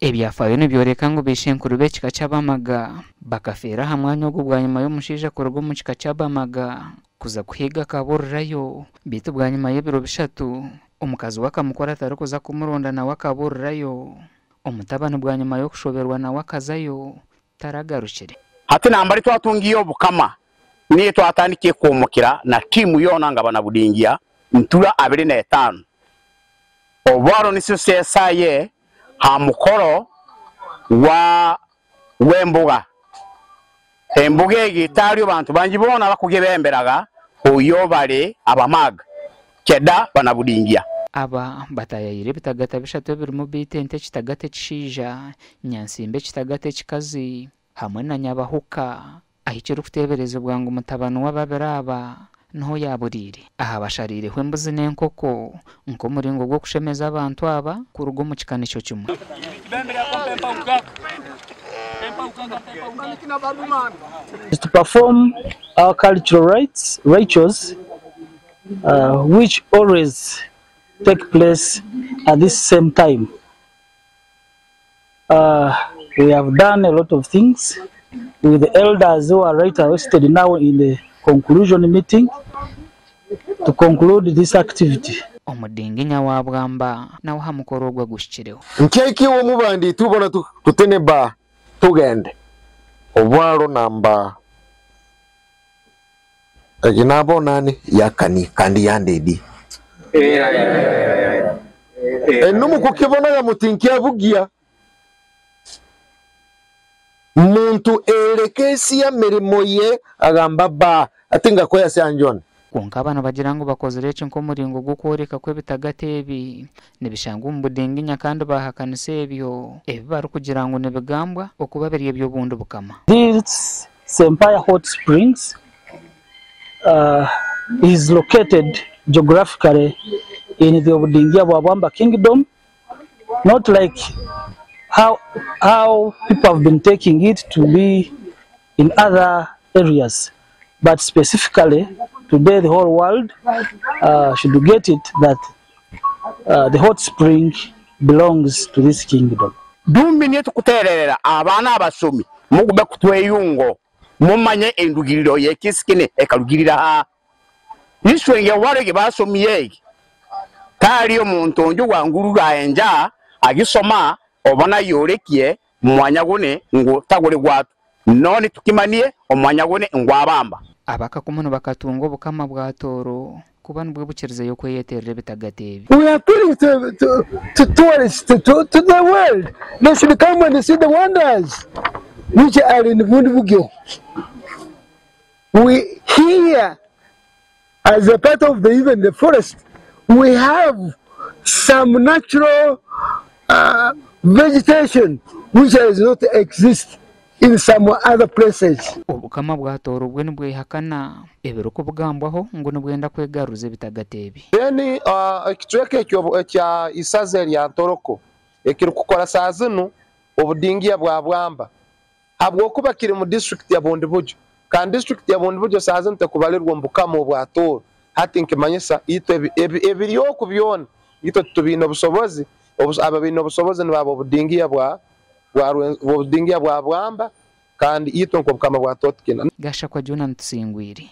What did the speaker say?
ebyafayo nibyoreka ngo bishenkuru b'ekika ky'abamaga bakafeera aha mwanya ogwo bwa nyuma y'omushaija kuruga omu kika ky'abamaga kuza kuhiga akaburirayo bitu bwa nyuma y'ebiro bishatu omukazi wakamukora atari kuza kumuronda nawe akaburirayo omutabani bwa nyuma y'okushoberwa nawe akazayo taragarukire hati nambari twatungiye obukama niyo twatandikiye kumukira na timu yona nga banabudingia ntula 25 obwaro ni CSA ha mukoro wa wembuga embuga egitali abantu bangi bona bakugebemberaga oyo bale abamaga keda banabudingia aba batayayire bitagata bishatu birimo bitente kitagate kishija nyansimbe kitagate kikazi hamwe na nyabahuka ahikira kutebereza bwangu umutabano w'ababeraba no yaburire aha basharire hwembuzi n'enkoko nko muringo gwo kushemeza abantu aba kurugo mu kikanisho kimwe to perform our cultural rituals which always take place at this same time. We have done a lot of things with the elders who are right listed now in the conclusion meeting to conclude this activity. Omudinginya wa bwamba nawo hamukorogwa gushikireho nkeki wo mubandi tubona tuteneba tugende obwaro namba aginabo nani yakani kandi yandedi numu kukibona ya mutinkia bugia muntu elekesi ya mirimo ye agamba ba atinga ko yasanjona konka abana bagira ngo bakozere cyo muringo gwo koreka kwe bitagatebi nibishanga umudinginya kandi bahakanise ebyo bari kugira ngo nebigambwa okubaberiye ebyo bundo bukama. This Empire Hot Springs is located geographically in the Obudingia Bwabwamba Kingdom, not like how people have been taking it to be in other areas, but specifically today the whole world should get it that the hot spring belongs to this kingdom. Dumbi nietu kutererera abana abasomi mugube kutweyungo mumanye endugiriro yekisikine ekalugirira ha niswenge warege basomi yeki tali omuntu onjo wangurura enja agisoma obona yorekie mwanya gone ngo tagore gwatu none tukimaniye omwanya gone ngwabamba abaka kumuno bakatungo bukama bwa toro kuba nubwo bukirize yo kweyeterere bitagatebi. We are appealing to tourists to the world. They should come and see the wonders which are in Bundibugyo. We here, as a part of even the forest, we have some natural vegetation which does not exist in some other places. Obukama bwa toro bwe nibwe hakana ebiruko bugambwaho ngo nibwenda kwegaruze bitagatebi. Then ekitweke kya isaze ya Ntoroko ekiri kukora sazino obudingia bwa Bwamba habwo kuba kiri mu district ya Bundibugyo kandi district ya Bundibugyo sazino tekubalirwa mbukamo bwa toro hati nkimanyisa ito ebiriyo kubyona ito tubino busobozi ababino busobozi nibabo obudingia bwa Bwamba kandi ito nkobukama bwa Totkina gasha kwa Jona Ntsingwiri.